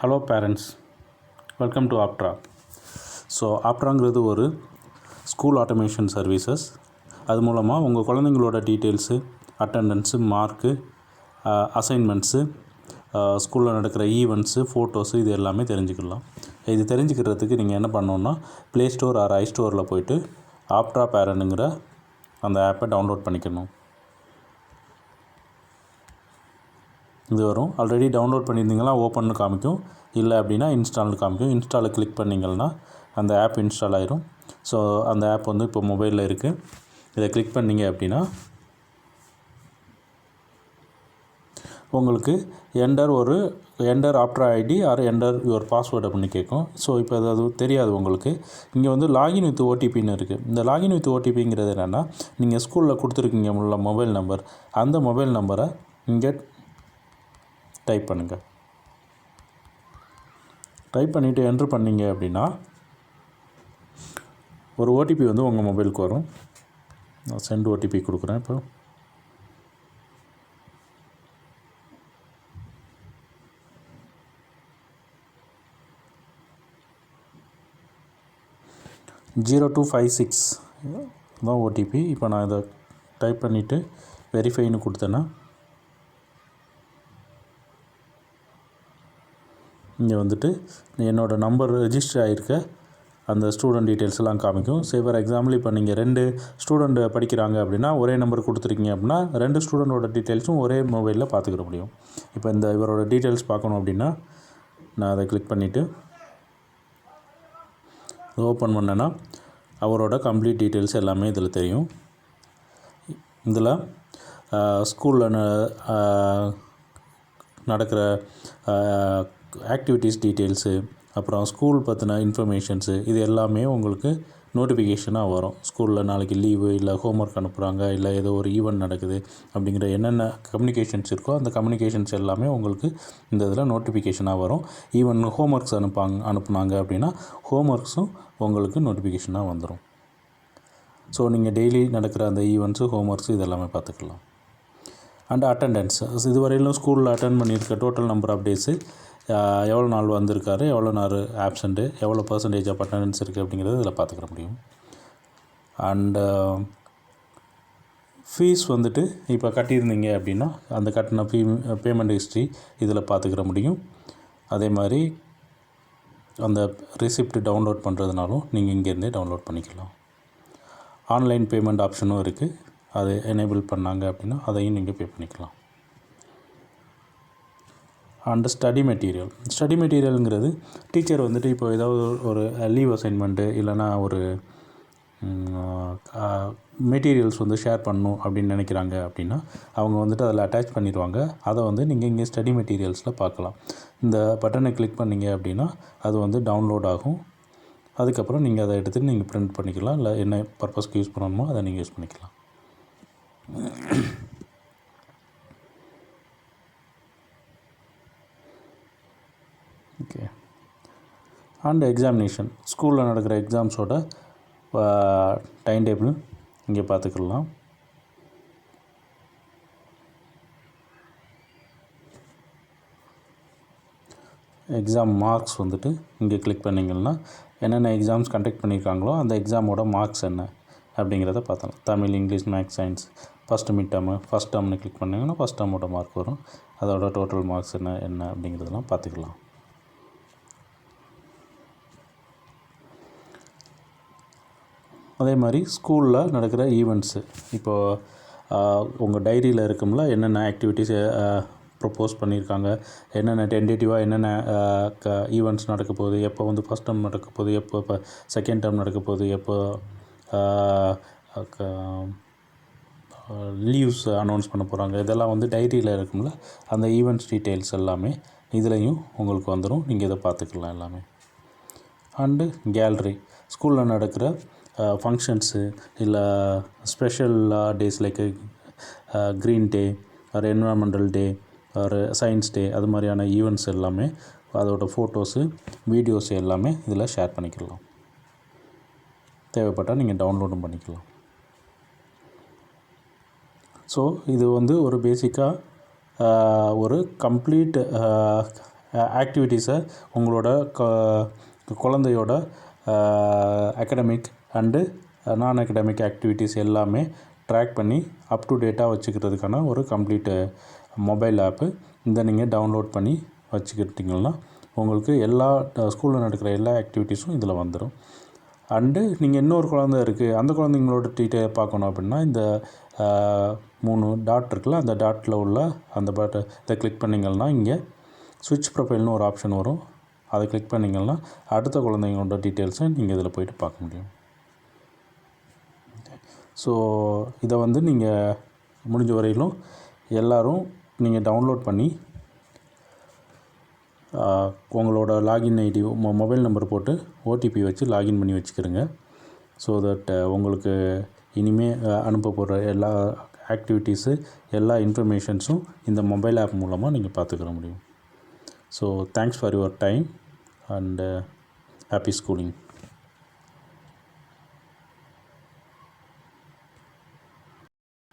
Hello parents, welcome to Aptra. So ஆப்ட்ராங்கிறது ஒரு school automation services. அது மூலமாக உங்கள் குழந்தைங்களோட டீட்டெயில்ஸு, அட்டெண்டன்ஸு, மார்க்கு, அசைன்மெண்ட்ஸு, ஸ்கூலில் நடக்கிற ஈவெண்ட்ஸு, ஃபோட்டோஸு இது எல்லாமே தெரிஞ்சுக்கலாம். இது தெரிஞ்சுக்கிறதுக்கு நீங்கள் என்ன பண்ணணுன்னா, ப்ளே ஸ்டோர் ஆர் ஐ ஸ்டோரில் போய்ட்டு ஆப்ட்ரா பேரண்ட்டுங்கிற அந்த ஆப்பை டவுன்லோட் பண்ணிக்கணும். இது வரும். ஆல்ரெடி டவுன்லோட் பண்ணியிருந்தீங்கன்னா ஓப்பன்னு காமிக்கும், இல்லை அப்படின்னா இன்ஸ்டால்னு காமிக்கும். இன்ஸ்டாலில் கிளிக் பண்ணிங்கன்னா அந்த ஆப் இன்ஸ்டால் ஆயிரும். ஸோ அந்த ஆப் வந்து இப்போ மொபைலில் இருக்குது. இதை கிளிக் பண்ணிங்க அப்படின்னா உங்களுக்கு enter Aptra ID or enter your password அப்படின்னு கேட்கும். ஸோ இப்போ அது தெரியாது உங்களுக்கு. இங்கே வந்து லாகின் வித் ஓடிபின்னு இருக்குது. இந்த லாகின் வித் ஓடிபிங்கிறது என்னென்னா, நீங்கள் ஸ்கூலில் கொடுத்துருக்கீங்க உள்ள மொபைல் நம்பர், அந்த மொபைல் நம்பரை இங்கே டைப் பண்ணுங்கள். டைப் பண்ணிவிட்டு என்ட்ரு பண்ணிங்க அப்படின்னா ஒரு ஓடிபி வந்து உங்கள் மொபைலுக்கு வரும். நான் சென்ட் ஓடிபி கொடுக்குறேன். இப்போ 0256 தான் ஓடிபி. இப்போ நான் இதை டைப் பண்ணிவிட்டு வெரிஃபைன்னு கொடுத்தேன்னா இங்கே வந்துட்டு என்னோடய நம்பர் ரெஜிஸ்டர் ஆகிருக்க அந்த ஸ்டூடெண்ட் டீட்டெயில்ஸ் எல்லாம் காமிக்கும். ஃபார் எக்ஸாம்பிள் இப்போ நீங்கள் 2 ஸ்டூடெண்ட் படிக்கிறாங்க அப்படின்னா, ஒரே நம்பர் கொடுத்துருக்கீங்க அப்படின்னா 2 ஸ்டூடெண்டோட டீட்டெயில்ஸும் ஒரே மொபைலில் பார்த்துக்கிற முடியும். இப்போ இவரோட டீட்டெயில்ஸ் பார்க்கணும் அப்படின்னா நான் அதை கிளிக் பண்ணிவிட்டு ஓப்பன் பண்ணேன்னா அவரோட கம்ப்ளீட் டீட்டெயில்ஸ் எல்லாமே இதில் தெரியும். இதில் ஸ்கூலில் நடக்கிற ஆக்டிவிட்டீஸ் டீட்டெயில்ஸு, அப்புறம் ஸ்கூல் பற்றின இன்ஃபர்மேஷன்ஸு, இது எல்லாமே உங்களுக்கு நோட்டிஃபிகேஷனாக வரும். ஸ்கூலில் நாளைக்கு லீவு, இல்லை ஹோம்ஒர்க் அனுப்புகிறாங்க, இல்லை ஏதோ ஒரு ஈவெண்ட் நடக்குது அப்படிங்கிற என்னென்ன கம்யூனிகேஷன்ஸ் இருக்கோ அந்த கம்யூனிகேஷன்ஸ் எல்லாமே உங்களுக்கு இந்த இதில் நோட்டிஃபிகேஷனாக வரும். ஈவன் ஹோம்ஒர்க்ஸ் அனுப்புனாங்க அப்படின்னா ஹோம்ஒர்க்ஸும் உங்களுக்கு நோட்டிஃபிகேஷனாக வந்துடும். ஸோ நீங்கள் டெய்லி நடக்கிற அந்த ஈவெண்ட்ஸு, ஹோம்ஒர்க்ஸு இதெல்லாமே பார்த்துக்கலாம். அண்ட் அட்டெண்டன்ஸ், இதுவரையிலும் ஸ்கூலில் அட்டென்ட் பண்ணியிருக்க டோட்டல் நம்பர் ஆஃப் டேஸு, எவ்வளோ நாள் வந்திருக்காரு, எவ்வளோ நாள் ஆப்சண்ட்டு, எவ்வளோ பர்சன்டேஜ் ஆஃப் அட்டெண்டன்ஸ் இருக்குது அப்படிங்கிறது இதில் பார்த்துக்கிற முடியும். அண்டு ஃபீஸ் வந்துட்டு இப்போ கட்டியிருந்தீங்க அப்படின்னா அந்த கட்டின பேமெண்ட் ஹிஸ்ட்ரி இதில் பார்த்துக்கிற முடியும். அதே மாதிரி அந்த ரிசிப்ட் டவுன்லோட் பண்ணுறதுனாலும் நீங்கள் இங்கேருந்தே டவுன்லோட் பண்ணிக்கலாம். ஆன்லைன் பேமெண்ட் ஆப்ஷனும் இருக்குது. அதை எனேபிள் பண்ணாங்க அப்படின்னா அதையும் நீங்கள் பே பண்ணிக்கலாம். அண்ட் ஸ்டடி மெட்டீரியல்ங்கிறது டீச்சர் வந்துட்டு இப்போ ஏதாவது ஒரு லீவ் அசைன்மெண்ட்டு இல்லைனா ஒரு மெட்டீரியல்ஸ் வந்து ஷேர் பண்ணணும் அப்படின்னு நினைக்கிறாங்க அப்படின்னா அவங்க வந்துட்டு அதில் அட்டாச் பண்ணிடுவாங்க. அதை வந்து நீங்கள் இங்கே ஸ்டடி மெட்டீரியல்ஸில் பார்க்கலாம். இந்த பட்டனை கிளிக் பண்ணிங்க அப்படின்னா அது வந்து டவுன்லோட் ஆகும். அதுக்கப்புறம் நீங்கள் அதை எடுத்துகிட்டு நீங்கள் பிரிண்ட் பண்ணிக்கலாம், இல்லை என்ன பர்பஸ்க்கு யூஸ் பண்ணணுமோ அதை நீங்கள் யூஸ் பண்ணிக்கலாம். ஓகே. அண்ட் எக்ஸாமினேஷன், ஸ்கூலில் நடக்கிற எக்ஸாம்ஸோட டைம் டேபிள் இங்கே பார்த்துக்கலாம். எக்ஸாம் மார்க்ஸ் வந்துட்டு இங்கே கிளிக் பண்ணிங்கன்னா என்னென்ன எக்ஸாம்ஸ் கண்டக்ட் பண்ணியிருக்காங்களோ அந்த எக்ஸாமோட மார்க்ஸ் என்ன அப்படிங்கிறத பார்த்தலாம். Tamil, English, maths, science, first mid term, first டேர்ம்னு கிளிக் பண்ணிங்கன்னா ஃபஸ்ட் டேர்மோட மார்க் வரும். அதோட டோட்டல் மார்க்ஸ் என்ன அப்படிங்கிறதெல்லாம் பார்த்துக்கலாம். அதே மாதிரி ஸ்கூலில் நடக்கிற ஈவெண்ட்ஸு, இப்போது உங்கள் டைரியில் இருக்கும்ல என்னென்ன ஆக்டிவிட்டீஸ் ப்ரப்போஸ் பண்ணியிருக்காங்க, என்னென்ன டென்டேட்டிவாக என்னென்ன ஈவெண்ட்ஸ் நடக்க போகுது, எப்போ வந்து ஃபஸ்ட் டேர்ம் நடக்க போகுது, எப்போ இப்போ செகண்ட் டேர்ம் நடக்க போகுது, எப்போ லீவ்ஸ் அனௌன்ஸ் பண்ண போகிறாங்க, இதெல்லாம் வந்து டைரியில் இருக்கும்ல அந்த ஈவெண்ட்ஸ் டீட்டெயில்ஸ் எல்லாமே இதுலேயும் உங்களுக்கு வந்துடும். நீங்கள் இதை பார்த்துக்கலாம் எல்லாமே. அண்டு கேலரி, ஸ்கூலில் நடக்கிற ஃபங்க்ஷன்ஸு, இல்லை ஸ்பெஷல் டேஸ் லைக் க்ரீன் டே ஒரு என்விரான்மெண்டல் டே ஒரு சயின்ஸ் டே, அது மாதிரியான ஈவெண்ட்ஸ் எல்லாமே அதோட ஃபோட்டோஸு, வீடியோஸ் எல்லாமே இதில் ஷேர் பண்ணிக்கலாம். தேவைப்பட்டால் நீங்கள் டவுன்லோடும் பண்ணிக்கலாம். ஸோ இது வந்து ஒரு பேசிக்காக ஒரு கம்ப்ளீட் ஆக்டிவிட்டீஸை உங்களோட குழந்தையோட அகடமிக் அண்டு நான் அகடமிக் ஆக்டிவிட்டீஸ் எல்லாமே ட்ராக் பண்ணி அப் டு டேட்டாக வச்சுக்கிறதுக்கான ஒரு கம்ப்ளீட்டு மொபைல் ஆப்பு. இதை நீங்கள் டவுன்லோட் பண்ணி வச்சுக்கிட்டிங்கன்னா உங்களுக்கு எல்லா ஸ்கூலில் நடக்கிற எல்லா ஆக்டிவிட்டீஸும் இதில் வந்துடும். அண்டு நீங்கள் இன்னொரு குழந்தை இருக்குது, அந்த குழந்தைங்களோட டீட்டெயில் பார்க்கணும் அப்படின்னா இந்த 3 டாட் இருக்குல்ல, அந்த டாட்டில் உள்ள அந்த இதை கிளிக் பண்ணிங்கன்னா இங்கே ஸ்விட்ச் ப்ரொஃபைல்னு ஒரு ஆப்ஷன் வரும். அதை கிளிக் பண்ணிங்கன்னா அடுத்த குழந்தைங்களோட டீட்டெயில்ஸை நீங்கள் இதில் போய்ட்டு பார்க்க முடியும். ஸோ இதை வந்து நீங்கள் முடிஞ்ச வரையிலும் எல்லோரும் நீங்கள் டவுன்லோட் பண்ணி உங்களோட லாகின் ஐடி மொபைல் நம்பர் போட்டு ஓடிபி வச்சு லாகின் பண்ணி வச்சுக்கிறங்க. ஸோ தட் உங்களுக்கு இனிமேல் அனுப்ப போகிற எல்லா ஆக்டிவிட்டீஸு எல்லா இன்ஃபர்மேஷன்ஸும் இந்த மொபைல் ஆப் மூலமாக நீங்கள் பார்த்துக்கிற முடியும். So thanks for your time and happy schooling.